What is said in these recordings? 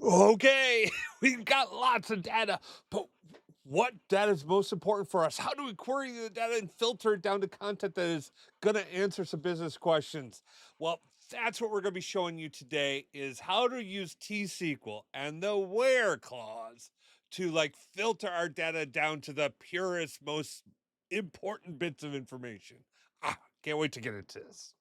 Okay, we've got lots of data, but what data is most important for us? How do we query the data and filter it down to content that is going to answer some business questions? Well, that's what we're going to be showing you today is how to use T-SQL and the where clause to filter our data down to the purest, most important bits of information. Can't wait to get into this.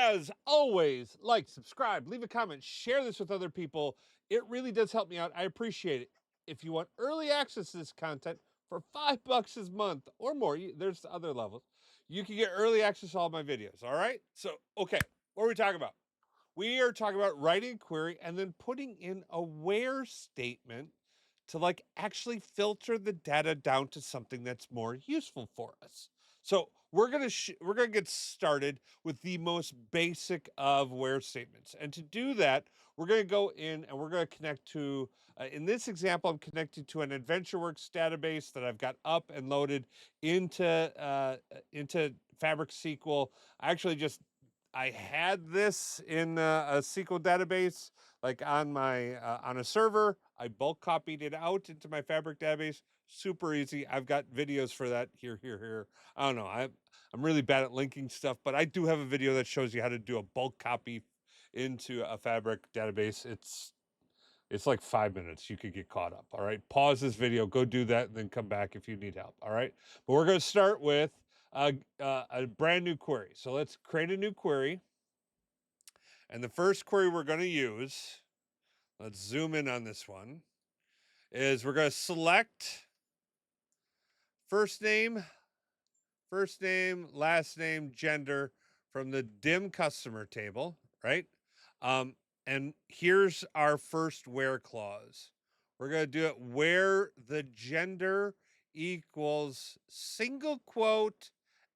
As always, like, subscribe, leave a comment, share this with other people. It really does help me out. I appreciate it. If you want early access to this content for $5 a month or more, there's other levels, you can get early access to all my videos. All right. So, okay, what are we talking about? We are talking about writing a query and then putting in a where statement to actually filter the data down to something that's more useful for us. So we're gonna get started with the most basic of where statements, and to do that, we're gonna go in and we're gonna connect to. In this example, I'm connected to an AdventureWorks database that I've got up and loaded into Fabric SQL. I had this in a SQL database, like on a server. I bulk copied it out into my Fabric database. Super easy. I've got videos for that here. I don't know. I'm really bad at linking stuff, but I do have a video that shows you how to do a bulk copy into a Fabric database. It's like 5 minutes. You could get caught up. All right. Pause this video, go do that, and then come back if you need help. All right. But we're going to start with a brand new query. So let's create a new query. And the first query we're going to use, let's zoom in on this one, is we're going to select first name, last name, gender from the DimCustomer table, right? And here's our first where clause. We're going to do it where the gender equals single quote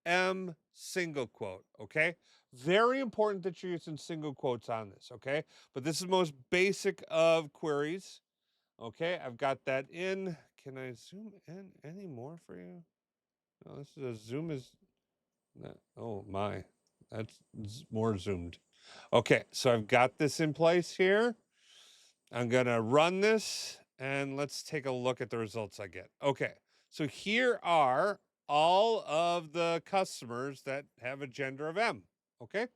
M single quote, okay? Very important that you're using single quotes on this, okay? But this is the most basic of queries. Okay, I've got that in. Can I zoom in any more for you? No, this is a zoom is not, oh my, that's more zoomed. Okay, so I've got this in place here. I'm gonna run this and let's take a look at the results I get. Okay, so here are all of the customers that have a gender of M. Okay,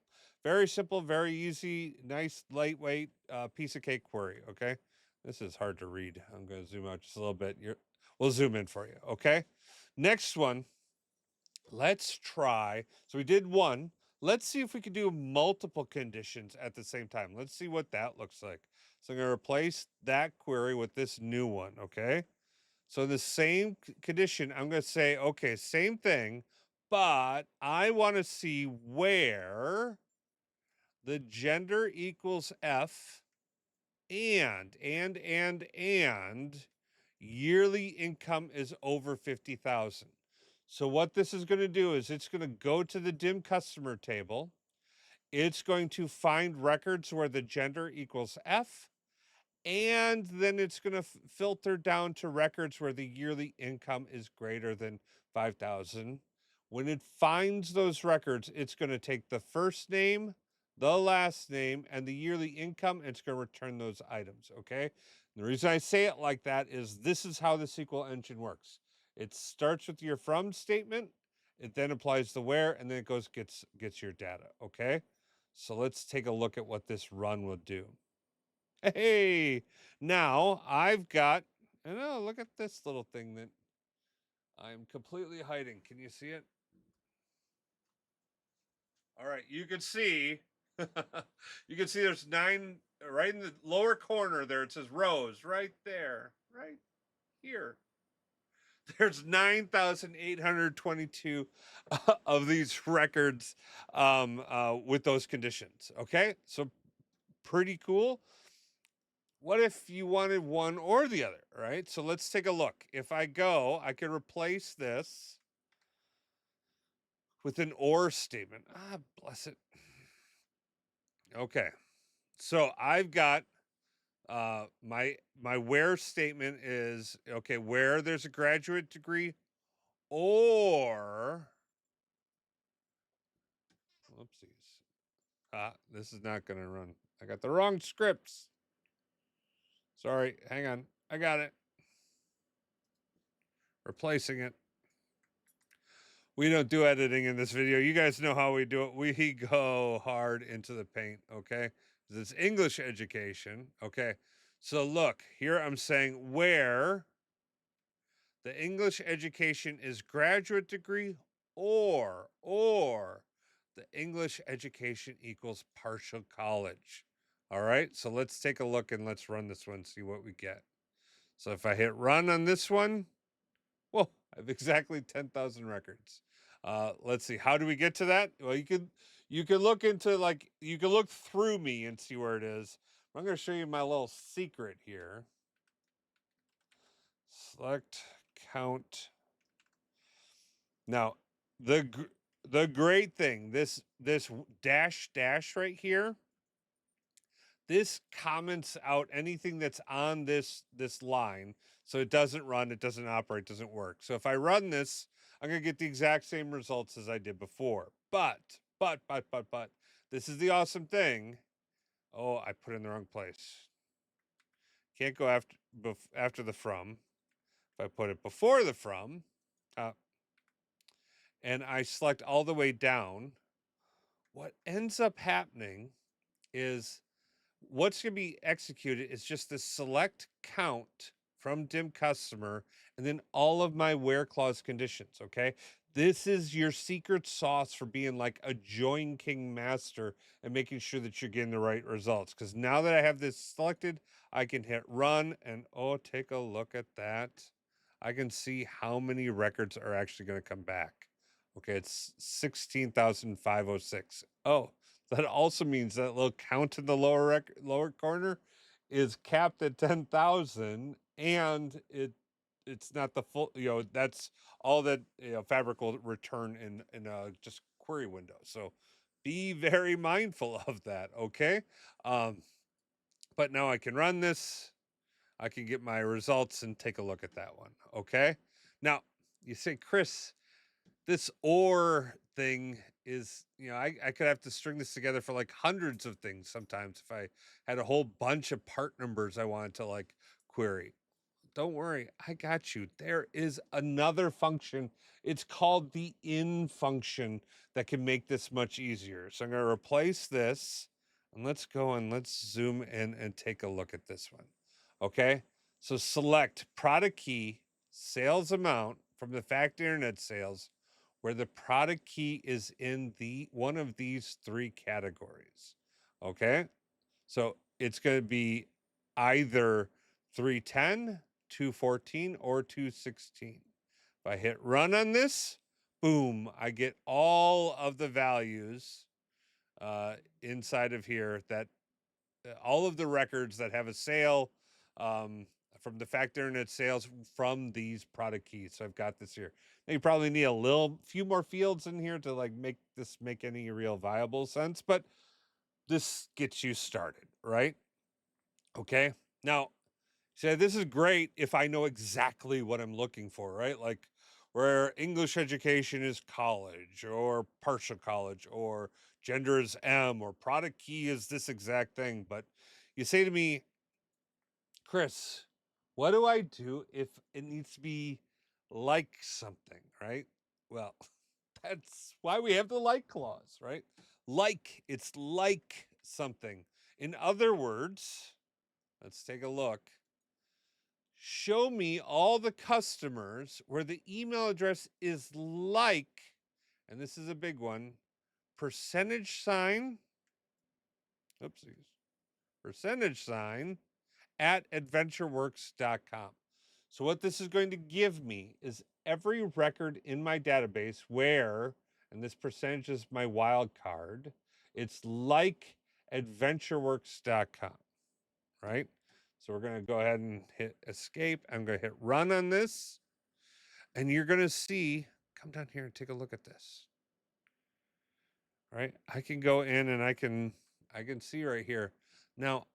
very simple, very easy, nice, lightweight piece of cake query. Okay, this is hard to read. I'm gonna zoom out just a little bit. We'll zoom in for you. Okay, next one. Let's try. So we did one. Let's see if we can do multiple conditions at the same time. Let's see what that looks like. So I'm going to replace that query with this new one, okay? So the same condition, I'm going to say, okay, same thing, but I want to see where the gender equals F and yearly income is over 50,000. So what this is going to do is it's going to go to the DimCustomer table. It's going to find records where the gender equals F, and then it's going to filter down to records where the yearly income is greater than 5,000. When it finds those records, it's going to take the first name, the last name, and the yearly income, and it's going to return those items, okay? And the reason I say it like that is this is how the SQL engine works. It starts with your from statement, it then applies the where, and then it goes gets your data, okay? So let's take a look at what this run will do. Hey, now I've got, and oh, look at this little thing that I'm completely hiding. Can you see it? All right, you can see, you can see there's 9 right in the lower corner there. It says rows right there, right here. There's 9,822 of these records with those conditions. Okay, so pretty cool. What if you wanted one or the other, right? So let's take a look. If I go, I can replace this with an or statement. Ah, bless it. Okay. So I've got my where statement is okay, where there's a graduate degree or whoopsies. This is not going to run. I got the wrong scripts. Sorry, hang on. I got it. Replacing it. We don't do editing in this video. You guys know how we do it. We go hard into the paint, okay? This is English education, okay? So look, here I'm saying where the English education is graduate degree or the English education equals partial college. All right, so let's take a look and let's run this one, see what we get. So if I hit run on this one, well, I have exactly 10,000 records. Let's see, how do we get to that? Well, you could look into, like, you can look through me and see where it is. I'm going to show you my little secret here. Select count. Now, the great thing, this dash right here, this comments out anything that's on this line, so it doesn't run, it doesn't operate, doesn't work. So if I run this, I'm going to get the exact same results as I did before. But this is the awesome thing. Oh, I put it in the wrong place. Can't go after the from. If I put it before the from, and I select all the way down, what ends up happening is what's going to be executed is just the select count from DimCustomer and then all of my where clause conditions, okay? This is your secret sauce for being like a join king master and making sure that you're getting the right results. Because now that I have this selected, I can hit run and oh, take a look at that. I can see how many records are actually going to come back. Okay, it's 16,506. Oh, that also means that little count in the lower corner is capped at 10,000, and it's not the full. That's all that Fabric will return in a just query window. So be very mindful of that. Okay, but now I can run this. I can get my results and take a look at that one. Okay, now you say, Chris, this or thing is, I could have to string this together for like hundreds of things sometimes if I had a whole bunch of part numbers I wanted to like query. Don't worry, I got you. There is another function. It's called the in function that can make this much easier. So I'm going to replace this and let's go and let's zoom in and take a look at this one. Okay. So select product key, sales amount from the FactInternetSales, where the product key is in one of these three categories. Okay. So it's going to be either 310, 214, or 216. If I hit run on this, boom, I get all of the values inside of here that all of the records that have a sale from the FactInternetSales from these product keys. So I've got this here. Now you probably need a few more fields in here to like make this make any real viable sense, but this gets you started, right? Okay. Now, so this is great if I know exactly what I'm looking for, right? Like where English education is college or partial college or gender is M or product key is this exact thing. But you say to me, Chris, what do I do if it needs to be like something, right? Well, that's why we have the like clause, right? Like, it's like something. In other words, let's take a look. Show me all the customers where the email address is like, and this is a big one, %, oopsies, %, at AdventureWorks.com. So what this is going to give me is every record in my database where, and this percentage is my wild card, it's like AdventureWorks.com, right? So we're going to go ahead and hit escape. I'm going to hit run on this. And you're going to see, come down here and take a look at this. Right? I can go in and I can see right here. Now,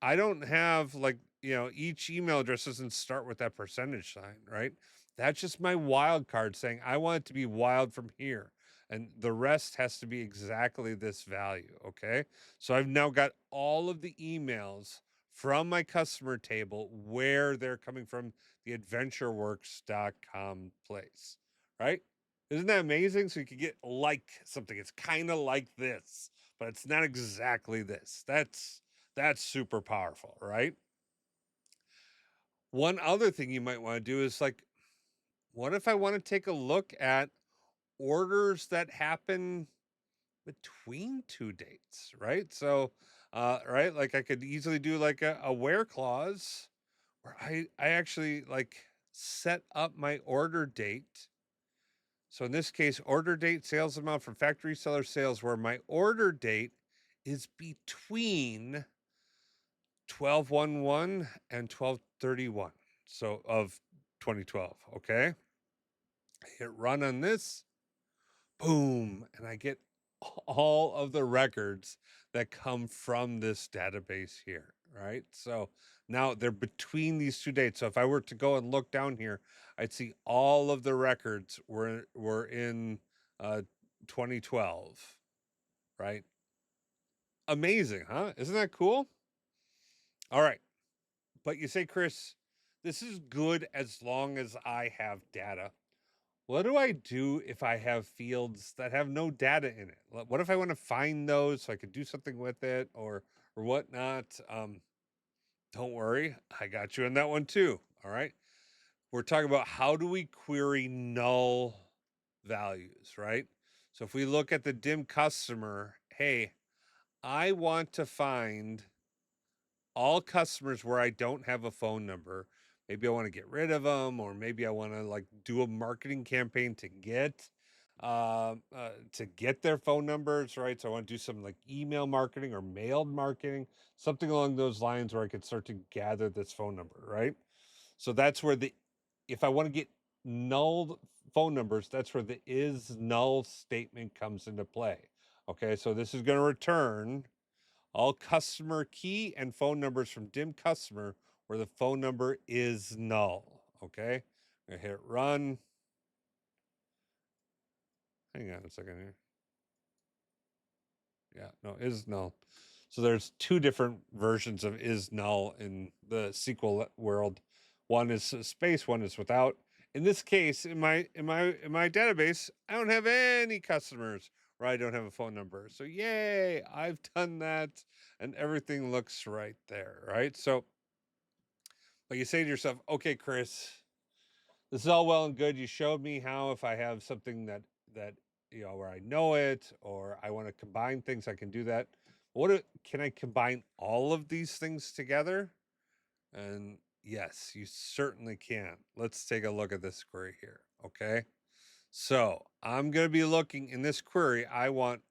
I don't have like, each email address doesn't start with that %, right? That's just my wild card saying I want it to be wild from here. and the rest has to be exactly this value, okay? So I've now got all of the emails from my customer table where they're coming from the AdventureWorks.com place, right? Isn't that amazing? So you can get like something. It's kind of like this, but it's not exactly this. That's super powerful, right? One other thing you might want to do is like, what if I want to take a look at orders that happen between two dates, right? So, right, like I could easily do like a where clause where I actually like set up my order date. So in this case, order date, sales amount from factory seller sales, where my order date is between 12/11 and 12/31. So of 2012. Okay. I hit run on this, boom, and I get all of the records that come from this database here, right? So now they're between these two dates. So if I were to go and look down here, I'd see all of the records were in 2012, right? Amazing, huh? Isn't that cool? All right. But you say, Chris, this is good as long as I have data. What do I do if I have fields that have no data in it? What if I want to find those so I could do something with it or whatnot? Don't worry, I got you on that one too. All right. We're talking about how do we query null values, right? So if we look at the DimCustomer, hey, I want to find all customers where I don't have a phone number. Maybe I want to get rid of them, or maybe I want to like do a marketing campaign to get their phone numbers, right? So I want to do some like email marketing or mailed marketing, something along those lines where I could start to gather this phone number, right? So that's where if I want to get null phone numbers, that's where the is null statement comes into play. Okay, so this is going to return all customer key and phone numbers from DimCustomer where the phone number is null. Okay, I'm gonna hit run. Hang on a second here. Yeah, no, is null. So there's two different versions of is null in the SQL world. One is space, one is without. In this case, in my database, I don't have any customers where I don't have a phone number. So yay, I've done that, and everything looks right there, right? So, but you say to yourself, okay, Chris, this is all well and good. You showed me how if I have something that where I know it or I want to combine things, I can do that. Can I combine all of these things together? And yes, you certainly can. Let's take a look at this query here. Okay. So I'm going to be looking in this query. I want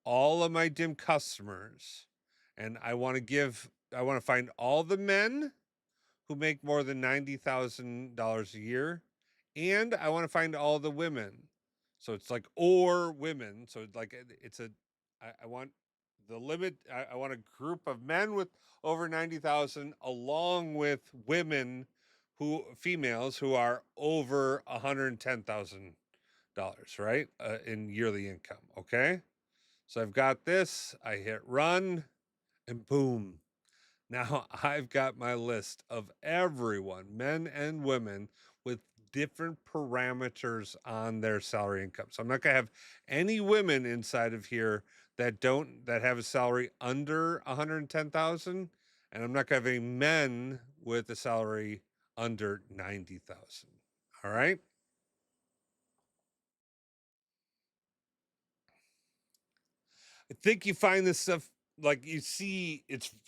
all of my dim customers and I want to find all the men who make more than $90,000 a year. And I want to find all the women. So it's like, or women. So like, I want the limit. I want a group of men with over 90,000 along with females who are over $110,000, right? In yearly income. Okay. So I've got this. I hit run and boom, now I've got my list of everyone, men and women, with different parameters on their salary income. So I'm not going to have any women inside of here that have a salary under 110,000, and I'm not going to have any men with a salary under 90,000. All right? I think you find this stuff like you see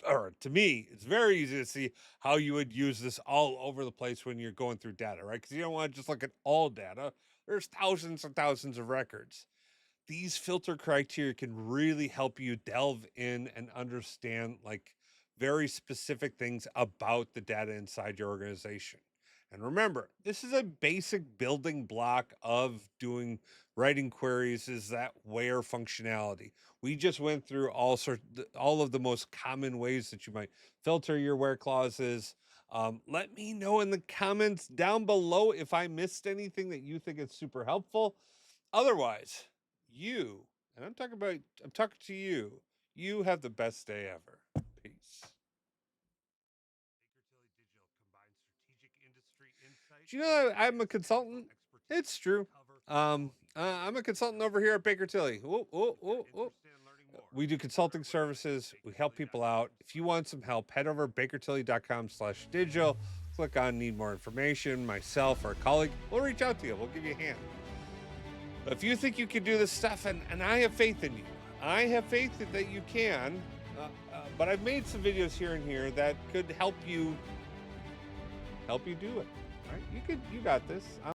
or to me it's very easy to see how you would use this all over the place when you're going through data, right? Because you don't want to just look at all data. There's thousands and thousands of records. These filter criteria can really help you delve in and understand like very specific things about the data inside your organization. And remember, this is a basic building block of doing writing queries is that where functionality. We just went through all of the most common ways that you might filter your where clauses. Let me know in the comments down below if I missed anything that you think is super helpful. Otherwise, you, and I'm talking to you. You have the best day ever. Peace. Do you know I'm a consultant? It's true. I'm a consultant over here at Baker Tilly. We do consulting services. We help people out. If you want some help, head over to bakertilly.com/digital. Click on need more information. Myself or a colleague will reach out to you. We'll give you a hand. But if you think you can do this stuff, and I have faith in you, I have faith that you can. But I've made some videos here and here that could help you do it. Right? You got this.